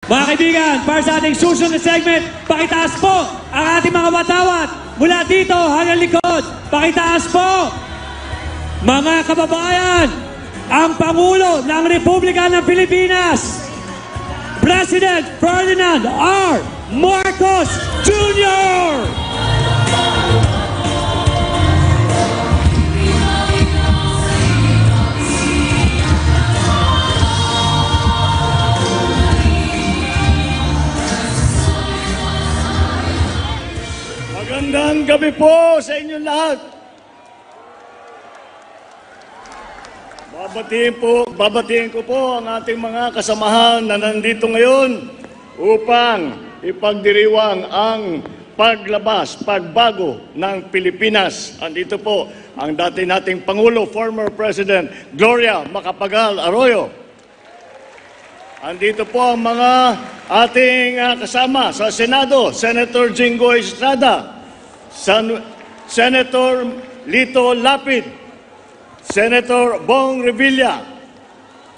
Mga kaibigan, para sa ating susunod na segment, pakitaas po ang ating mga watawat mula dito hanggang likod. Pakitaas po, mga kababayan, ang Pangulo ng Republika ng Pilipinas, President Ferdinand R. Marcos Jr. Magandang gabi po sa inyong lahat. Babatiin ko po ang ating mga kasamahan na nandito ngayon upang ipagdiriwang ang pagbago ng Pilipinas. Andito po ang dati nating Pangulo, former President Gloria Macapagal Arroyo. Andito po ang mga ating kasama sa Senado, Senator Jinggoy Estrada, Senator Lito Lapid, Senator Bong Revilla.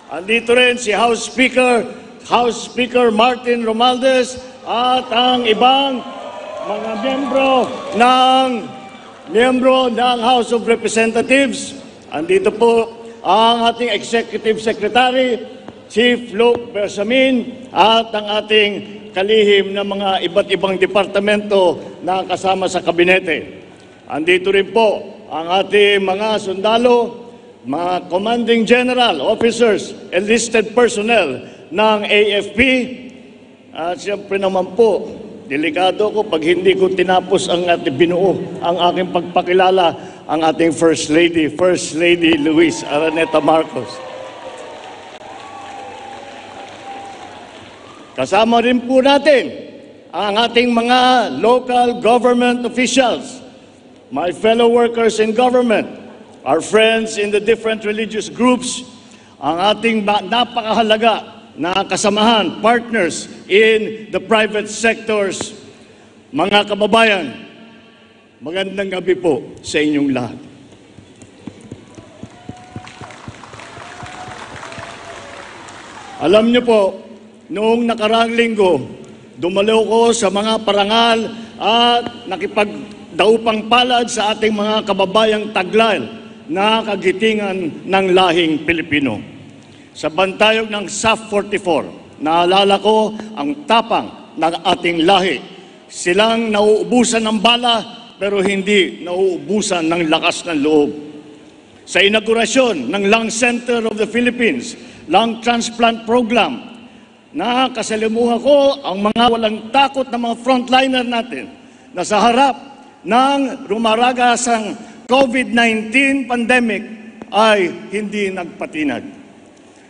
Andito rin si House Speaker Martin Romualdez at ang ibang mga miyembro ng House of Representatives. Andito po ang ating Executive Secretary, Chief Luke Bersamin, at ang ating kalihim na mga iba't ibang departamento na kasama sa kabinete. Andito rin po ang ating mga sundalo, mga commanding general, officers, enlisted personnel ng AFP. At siyempre naman po, delikado ko pag hindi ko tinapos ang binuo ang aking pagpakilala ang ating First Lady Luis Araneta Marcos. Kasama rin po natin ang ating mga local government officials, my fellow workers in government, our friends in the different religious groups, ang ating napakahalaga na kasamahan, partners in the private sectors. Mga kababayan, magandang gabi po sa inyong lahat. Alam niyo po, noong nakaraang linggo, dumalo ko sa mga parangal at nakipagdaupang palad sa ating mga kababayang taglay na kagitingan ng lahing Pilipino. Sa bantayog ng SAF 44, naalala ko ang tapang ng ating lahi. Silang nauubusan ng bala pero hindi nauubusan ng lakas ng loob. Sa inaugurasyon ng Lung Center of the Philippines, Lung Transplant Program, nakasalimuha ko ang mga walang takot na mga frontliner natin na sa harap ng rumaragasang COVID-19 pandemic ay hindi nagpatinag.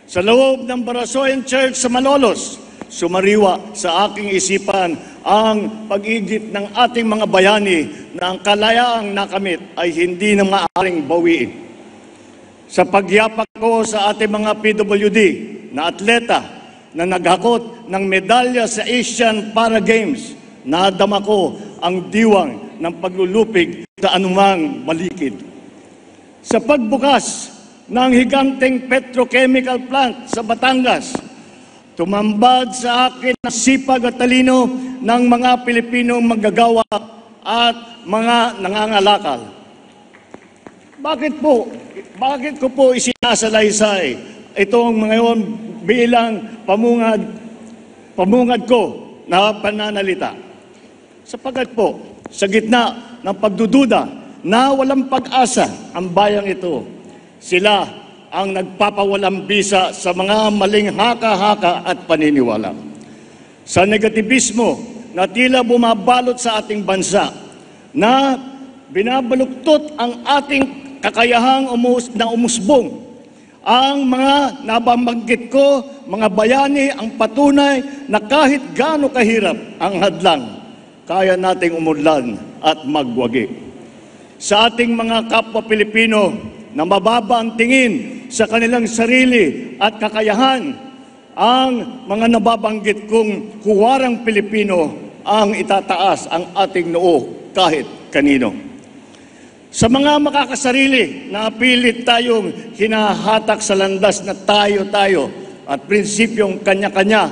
Sa loob ng Barasoyan Church sa Malolos, sumariwa sa aking isipan ang pag-igit ng ating mga bayani na ang kalayaang nakamit ay hindi na maaaring bawiin. Sa pagyapak ko sa ating mga PWD na atleta na naghakot ng medalya sa Asian Para Games, nadama ko ang diwang ng paglulupig sa anumang malikid. Sa pagbukas ng higanteng petrochemical plant sa Batangas, tumambad sa akin ang sipag at talino ng mga Pilipinong manggagawa at mga nangangalakal. Bakit ko po isinasalaysay itong ngayon bilang pamungad ko na pananalita? Sapagkat po, sa gitna ng pagdududa na walang pag-asa ang bayang ito, sila ang nagpapawalang bisa sa mga maling haka-haka at paniniwala. Sa negatibismo na tila bumabalot sa ating bansa, na binabaluktot ang ating kakayahang umusbong, ang mga nababanggit ko, mga bayani, ang patunay na kahit gaano kahirap ang hadlang, kaya nating umudlan at magwagi. Sa ating mga kapwa Pilipino na mababa ang tingin sa kanilang sarili at kakayahan, ang mga nababanggit kong huwarang Pilipino ang itataas ang ating noo kahit kanino. Sa mga makakasarili na pilit tayong hinahatak sa landas na tayo at prinsipyong kanya-kanya,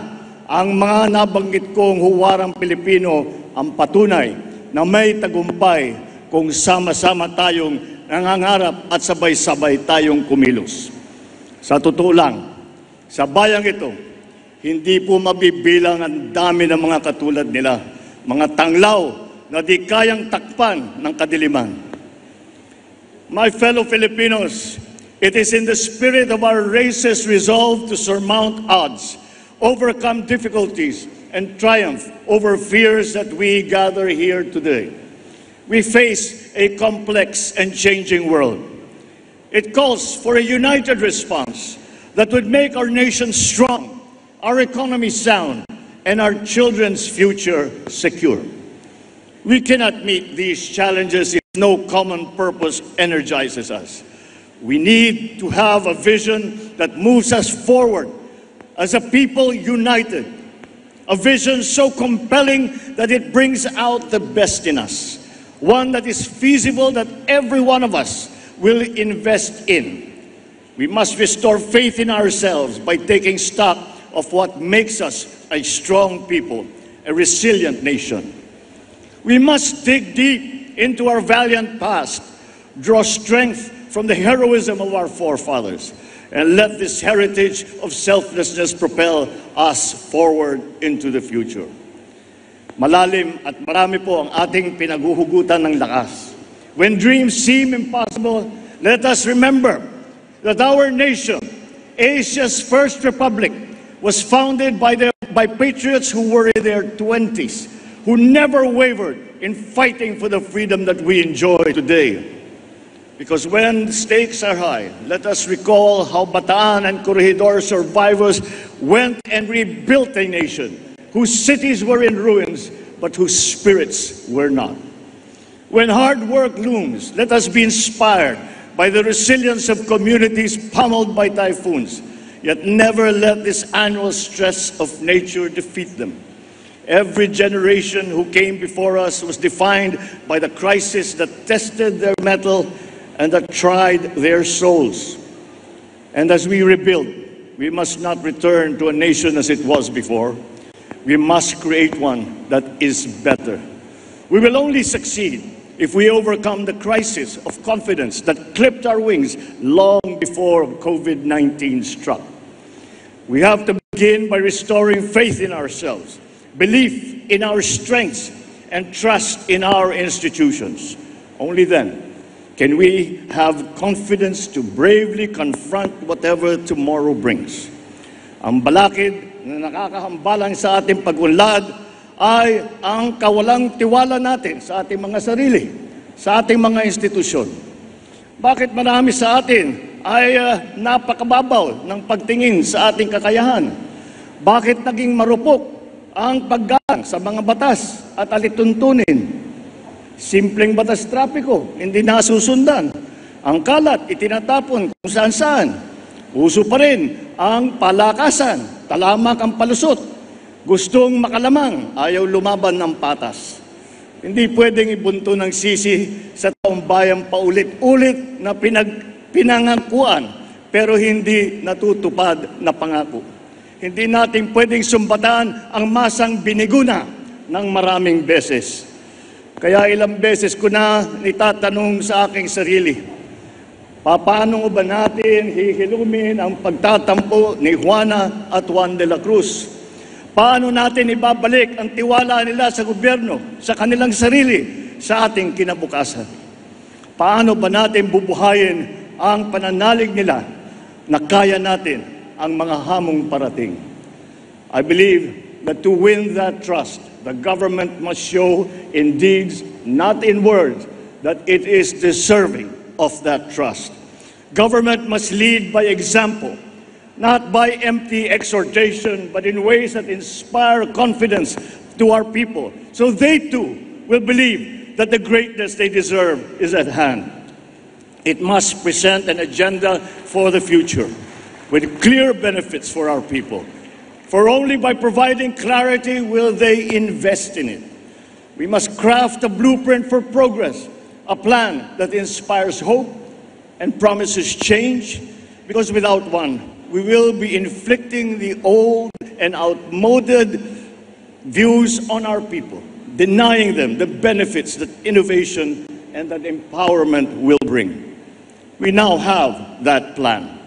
ang mga nabanggit kong huwarang Pilipino ang patunay na may tagumpay kung sama-sama tayong nangangarap at sabay-sabay tayong kumilos. Sa totoo lang, sa bayang ito, hindi po mabibilang ang dami ng mga katulad nila, mga tanglaw na di kayang takpan ng kadiliman. My fellow Filipinos, it is in the spirit of our race's resolve to surmount odds, overcome difficulties, and triumph over fears that we gather here today. We face a complex and changing world. It calls for a united response that would make our nation strong, our economy sound, and our children's future secure. We cannot meet these challenges if no common purpose energizes us. We need to have a vision that moves us forward as a people united, a vision so compelling that it brings out the best in us, one that is feasible that every one of us will invest in. We must restore faith in ourselves by taking stock of what makes us a strong people, a resilient nation. We must dig deep into our valiant past, draw strength from the heroism of our forefathers, and let this heritage of selflessness propel us forward into the future. Malalim at marami po ang ating pinaguhugutan ng lakas. When dreams seem impossible, let us remember that our nation, Asia's first republic, was founded by patriots who were in their 20s, who never wavered in fighting for the freedom that we enjoy today. Because when stakes are high, let us recall how Bataan and Corregidor survivors went and rebuilt a nation whose cities were in ruins, but whose spirits were not. When hard work looms, let us be inspired by the resilience of communities pummeled by typhoons, yet never let this annual stress of nature defeat them. Every generation who came before us was defined by the crisis that tested their mettle and that tried their souls. And as we rebuild, we must not return to a nation as it was before. We must create one that is better. We will only succeed if we overcome the crisis of confidence that clipped our wings long before COVID-19 struck. We have to begin by restoring faith in ourselves, belief in our strengths, and trust in our institutions. Only then can we have confidence to bravely confront whatever tomorrow brings. Ang balakid na nakakahambalang sa ating pagunlad ay ang kawalang tiwala natin sa ating mga sarili, sa ating mga institusyon. Bakit marami sa atin ay napakababaw ng pagtingin sa ating kakayahan? Bakit naging marupok ang paggalang sa mga batas at alituntunin? Simpleng batas trapiko, hindi nasusundan. Ang kalat, itinatapon kung saan-saan. Uso pa rin ang palakasan, talamak ang palusot. Gustong makalamang, ayaw lumaban ng patas. Hindi pwedeng ibunto ng sisi sa taong bayan paulit-ulit na pinangakuan pero hindi natutupad na pangako. Hindi natin pwedeng sumbatan ang masang biniguna ng maraming beses. Kaya ilang beses ko na itatanong sa aking sarili, paano ba natin hihilumin ang pagtatampo ni Juana at Juan de la Cruz? Paano natin ibabalik ang tiwala nila sa gobyerno, sa kanilang sarili, sa ating kinabukasan? Paano ba natin bubuhayin ang pananalig nila na kaya natin ang mga hamong parating? I believe that to win that trust, the government must show in deeds, not in words, that it is deserving of that trust. Government must lead by example, not by empty exhortation, but in ways that inspire confidence to our people, so they too will believe that the greatness they deserve is at hand. It must present an agenda for the future, with clear benefits for our people. For only by providing clarity will they invest in it. We must craft a blueprint for progress, a plan that inspires hope and promises change, because without one, we will be inflicting the old and outmoded views on our people, denying them the benefits that innovation and that empowerment will bring. We now have that plan.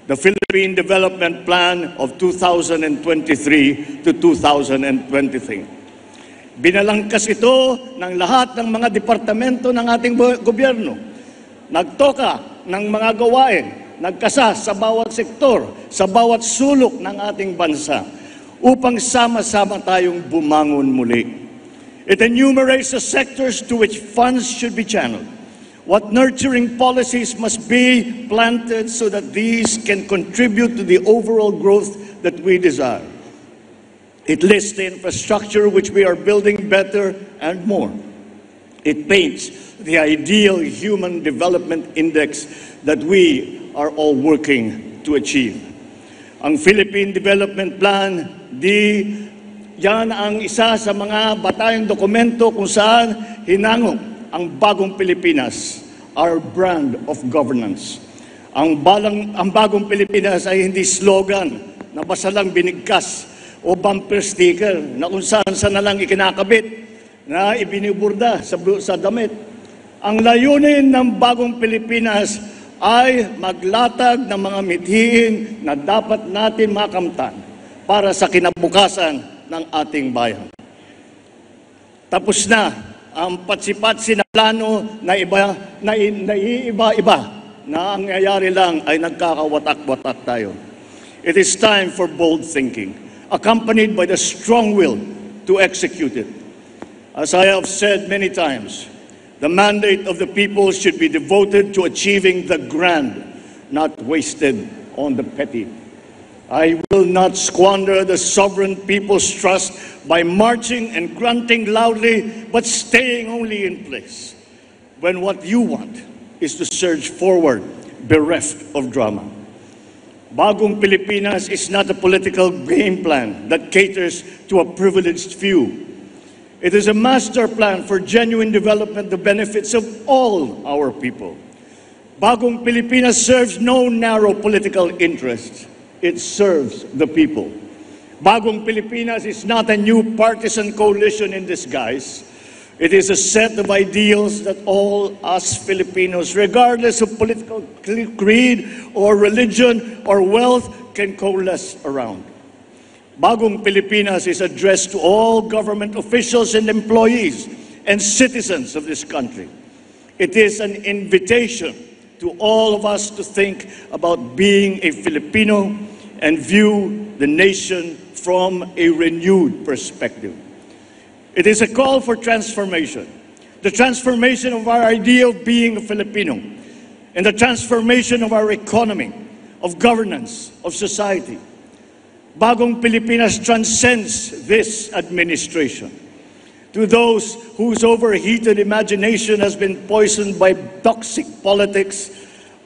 The Philippine Development Plan of 2023 to 2023. Binalangkas ito ng lahat ng mga departamento ng ating gobyerno. Nagtoka ng mga gawain, nagkasa sa bawat sektor, sa bawat sulok ng ating bansa upang sama-sama tayong bumangon muli. It enumerates the sectors to which funds should be channeled, what nurturing policies must be planted so that these can contribute to the overall growth that we desire. It lists the infrastructure which we are building better and more. It paints the ideal human development index that we are all working to achieve. Ang Philippine Development Plan, yan ang isa sa mga batayang dokumento kung saan hinangok ang Bagong Pilipinas, our brand of governance. Ang Bagong Pilipinas ay hindi slogan na basta lang binigkas o bumper sticker na kung saan na lang ikinakabit na ibiniburda sa damit. Ang layunin ng Bagong Pilipinas ay maglatag ng mga mithiin na dapat natin makamtan para sa kinabukasan ng ating bayan. Tapos na ang patsi-patsi na plano na iiba-iba na ang nangyayari lang ay nagkakawatak-watak tayo. It is time for bold thinking, accompanied by the strong will to execute it. As I have said many times, the mandate of the people should be devoted to achieving the grand, not wasted on the petty. I will not squander the sovereign people's trust by marching and grunting loudly, but staying only in place, when what you want is to surge forward, bereft of drama. Bagong Pilipinas is not a political game plan that caters to a privileged few. It is a master plan for genuine development, the benefits of all our people. Bagong Pilipinas serves no narrow political interests. It serves the people. Bagong Pilipinas is not a new partisan coalition in disguise. It is a set of ideals that all us Filipinos, regardless of political creed or religion or wealth, can coalesce around. Bagong Pilipinas is addressed to all government officials and employees and citizens of this country. It is an invitation to all of us to think about being a Filipino and view the nation from a renewed perspective. It is a call for transformation, the transformation of our idea of being a Filipino, and the transformation of our economy, of governance, of society. Bagong Pilipinas transcends this administration. To those whose overheated imagination has been poisoned by toxic politics,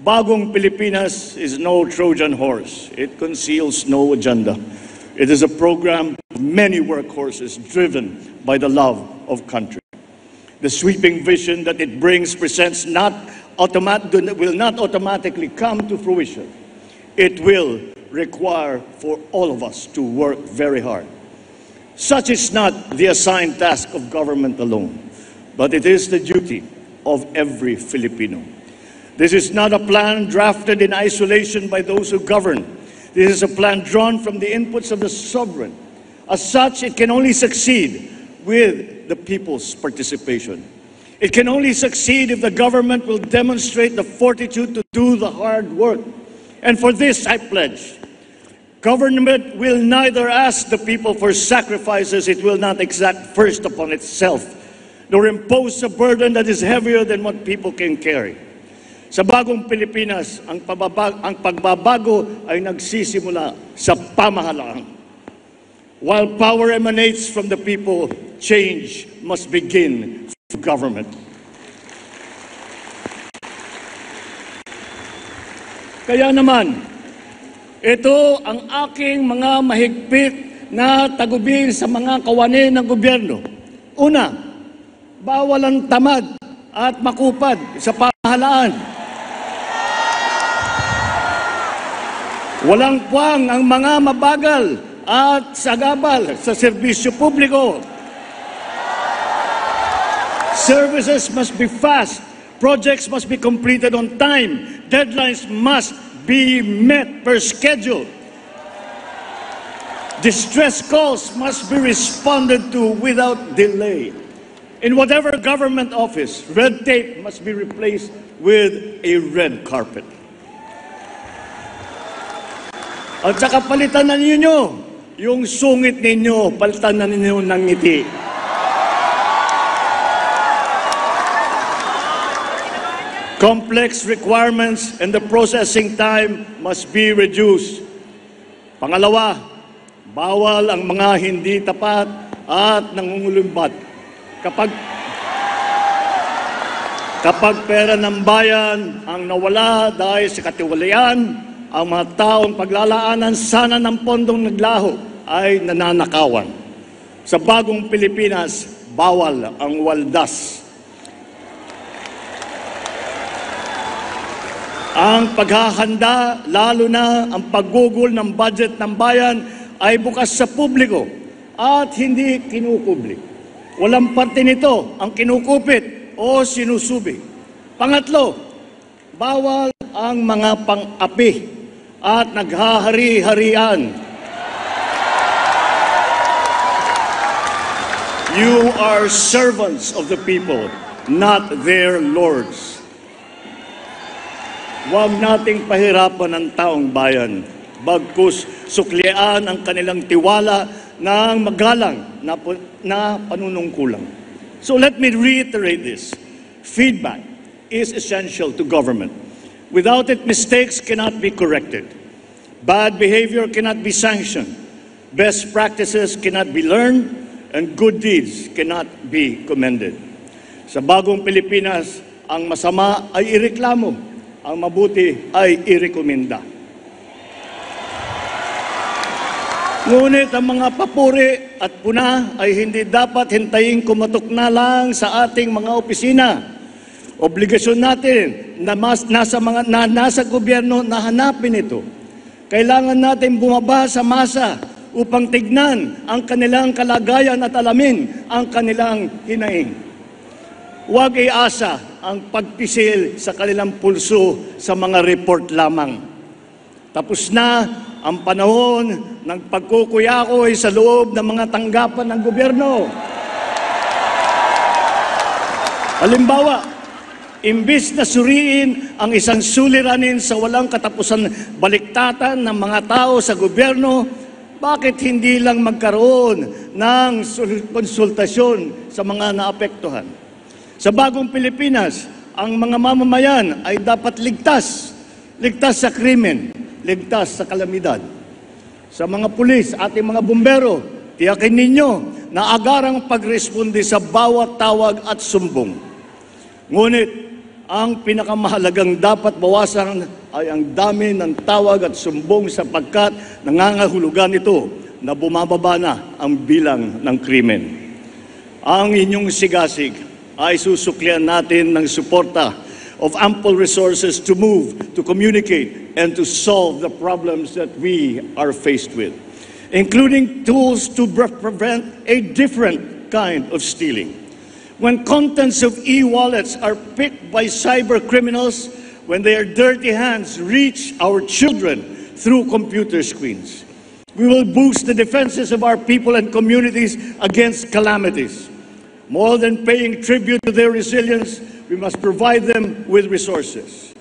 Bagong Pilipinas is no Trojan horse. It conceals no agenda. It is a program of many workhorses driven by the love of country. The sweeping vision that it brings presents will not automatically come to fruition. It will require for all of us to work very hard. Such is not the assigned task of government alone, but it is the duty of every Filipino. This is not a plan drafted in isolation by those who govern. This is a plan drawn from the inputs of the sovereign. As such, it can only succeed with the people's participation. It can only succeed if the government will demonstrate the fortitude to do the hard work. And for this, I pledge, government will neither ask the people for sacrifices it will not exact first upon itself, nor impose a burden that is heavier than what people can carry. Sa Bagong Pilipinas, ang pagbabago ay nagsisimula sa pamahalaan. While power emanates from the people, change must begin from government. Kaya naman, ito ang aking mga mahigpit na tagubil sa mga kawanin ng gobyerno. Una, bawal ang tamad at makupad sa pamahalaan. Walang puwang ang mga mabagal at sagabal sa serbisyo publiko. Services must be fast. Projects must be completed on time. Deadlines must be met per schedule. Distress calls must be responded to without delay. In whatever government office, red tape must be replaced with a red carpet. At saka palitan na ninyo yung sungit ninyo, palitan na ninyo ng ngiti. Complex requirements and the processing time must be reduced. Pangalawa, bawal ang mga hindi tapat at nangungulumbat. Kapag pera ng bayan ang nawala dahil sa katiwalian, ang mga taong paglalaanan sana ng pondong naglaho ay nananakawan. Sa Bagong Pilipinas, bawal ang waldas. Ang paghahanda, lalo na ang paggugol ng budget ng bayan, ay bukas sa publiko at hindi kinukubli. Walang parte nito ang kinukupit o sinusubi. Pangatlo, bawal ang mga pang-api at naghahari-harian. You are servants of the people, not their lords. Huwag nating pahirapan ang taong bayan, bagkus suklian ang kanilang tiwala ng magalang na panunungkulang. So let me reiterate this. Feedback is essential to government. Without it, mistakes cannot be corrected. Bad behavior cannot be sanctioned. Best practices cannot be learned, and good deeds cannot be commended. Sa Bagong Pilipinas, ang masama ay ireklamo, ang mabuti ay irekomenda. Ngunit ang mga papuri at puna ay hindi dapat hintayin kumatok na lang sa ating mga opisina. Obligasyon natin na nasa gobyerno na hanapin ito. Kailangan natin bumaba sa masa upang tignan ang kanilang kalagayan at alamin ang kanilang hinaing. Huwag iasa ang pagpisil sa kanilang pulso sa mga report lamang. Tapos na ang panahon ng pagkukuyakoy sa loob ng mga tanggapan ng gobyerno. Halimbawa, imbis na suriin ang isang suliranin sa walang katapusan baliktatan ng mga tao sa gobyerno, bakit hindi lang magkaroon ng konsultasyon sa mga naapektuhan? Sa Bagong Pilipinas, ang mga mamamayan ay dapat ligtas. Ligtas sa krimen, ligtas sa kalamidad. Sa mga pulis, ating mga bumbero, tiyakin ninyo na agarang pagresponde sa bawat tawag at sumbong. Ngunit, ang pinakamahalagang dapat bawasan ay ang dami ng tawag at sumbong sapagkat nangangahulugan ito na bumababa na ang bilang ng krimen. Ang inyong sigasig ay susuklian natin ng suporta of ample resources to move, to communicate, and to solve the problems that we are faced with, including tools to prevent a different kind of stealing. When contents of e-wallets are picked by cyber criminals, when their dirty hands reach our children through computer screens, we will boost the defenses of our people and communities against calamities. More than paying tribute to their resilience, we must provide them with resources.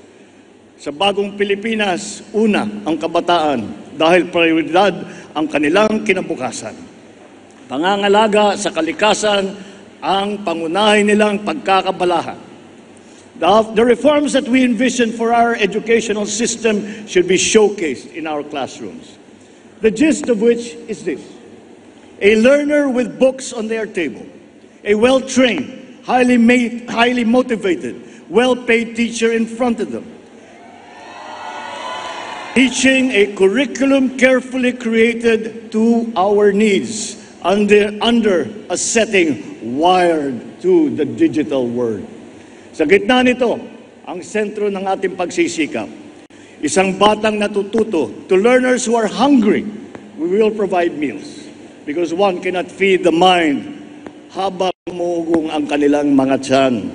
Sa Bagong Pilipinas, una ang kabataan dahil prioridad ang kanilang kinabukasan. Pangangalaga sa kalikasan ang pangunahin nilang pagkakabalahan. The reforms that we envision for our educational system should be showcased in our classrooms. The gist of which is this: a learner with books on their table, a well-trained, highly motivated, well-paid teacher in front of them, teaching a curriculum carefully created to our needs under a setting wired to the digital world. Sa gitna nito, ang sentro ng ating pagsisikap, Isang batang natututo. To learners who are hungry, we will provide meals. Because one cannot feed the mind habang umugong ang kanilang mga tiyan.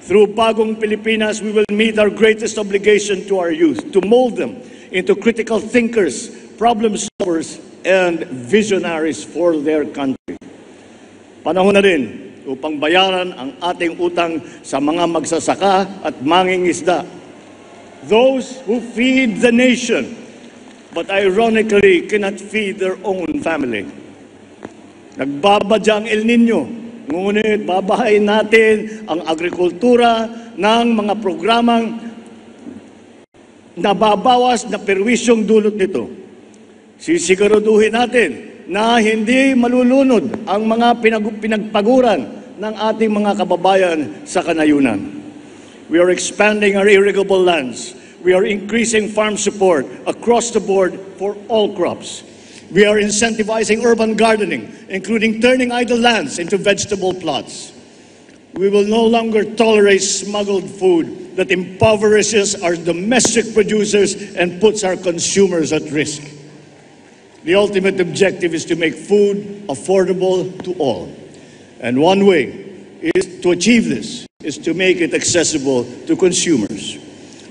Through Bagong Pilipinas, we will meet our greatest obligation to our youth, to mold them into critical thinkers, problem solvers, and visionaries for their country. Panahon na rin upang bayaran ang ating utang sa mga magsasaka at mangingisda. Those who feed the nation, but ironically cannot feed their own family. Nagbabadya ang El Nino, ngunit babahayin natin ang agrikultura ng mga programang nababawas na perwisyong dulot nito. Sisiguraduhin natin na hindi malulunod ang mga pinagpaguran ng ating mga kababayan sa kanayunan. We are expanding our irrigable lands. We are increasing farm support across the board for all crops. We are incentivizing urban gardening, including turning idle lands into vegetable plots. We will no longer tolerate smuggled food that impoverishes our domestic producers and puts our consumers at risk. The ultimate objective is to make food affordable to all. And one way is to achieve this is to make it accessible to consumers.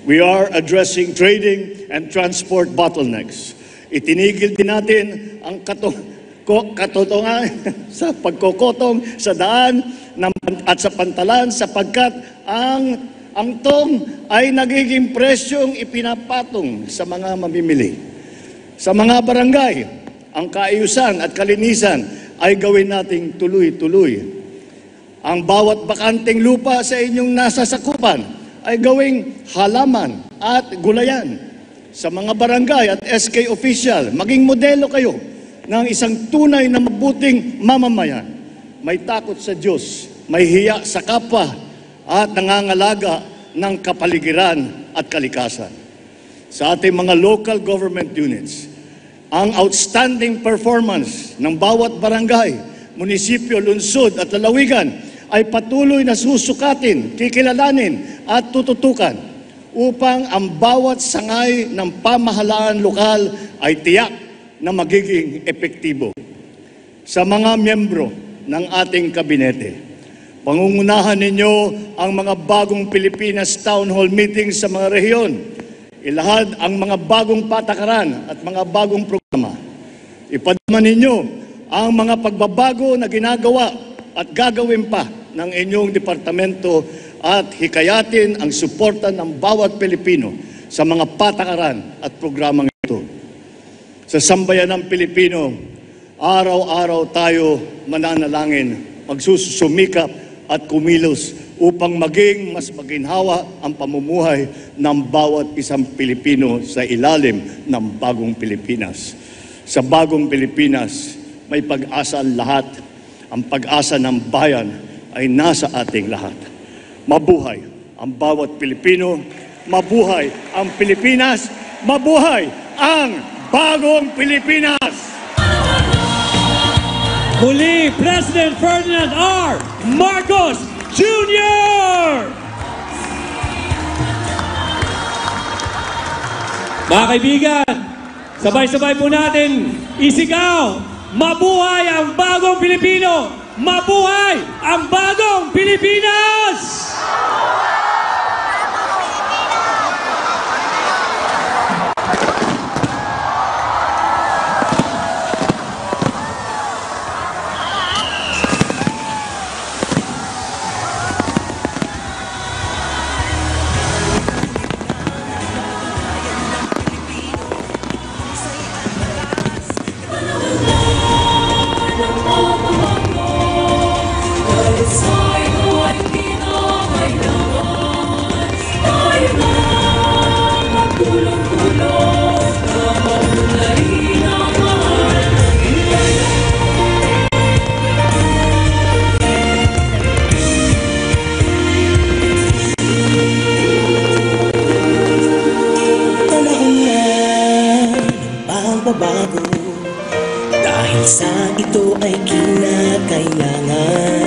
We are addressing trading and transport bottlenecks. Itinigil din natin ang katotongan sa pagkokotong sa daan at sa pantalan sapagkat ang tong ay nagiging presyong ipinapatong sa mga mamimili. Sa mga barangay, ang kaayusan at kalinisan ay gawin nating tuloy-tuloy. Ang bawat bakanteng lupa sa inyong nasasakupan ay gawing halaman at gulayan. Sa mga barangay at SK official, maging modelo kayo ng isang tunay na mabuting mamamayan. May takot sa Diyos, may hiya sa kapwa, at nangangalaga ng kapaligiran at kalikasan. Sa ating mga local government units, ang outstanding performance ng bawat barangay, munisipyo, lungsod at lalawigan ay patuloy na susukatin, kikilalanin at tututukan upang ang bawat sangay ng pamahalaan lokal ay tiyak na magiging epektibo. Sa mga miyembro ng ating kabinete, pangungunahan ninyo ang mga Bagong Pilipinas Town Hall meetings sa mga rehiyon. Ilahad ang mga bagong patakaran at mga bagong programa. Ipadama ninyo ang mga pagbabago na ginagawa at gagawin pa ng inyong departamento at hikayatin ang suporta ng bawat Pilipino sa mga patakaran at programang ito. Sa sambayanang Pilipino, araw-araw tayo mananalangin, magsusumikap at kumilos upang maging mas maginhawa ang pamumuhay ng bawat isang Pilipino sa ilalim ng Bagong Pilipinas. Sa Bagong Pilipinas, may pag-asa ang lahat. Ang pag-asa ng bayan ay nasa ating lahat. Mabuhay ang bawat Pilipino, mabuhay ang Pilipinas, mabuhay ang Bagong Pilipinas! Muli, President Ferdinand R. Marcos Jr. Mga kaibigan, sabay-sabay po natin isigaw, mabuhay ang bagong Pilipino! Mabuhay ang bagong Pilipinas! Bago dahil sa ito ay kinakailangan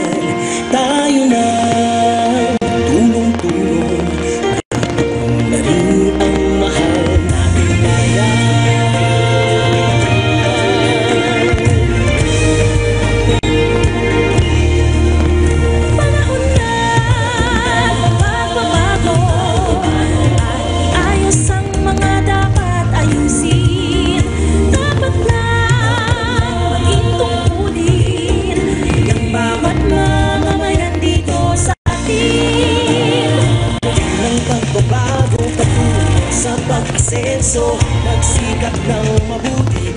puti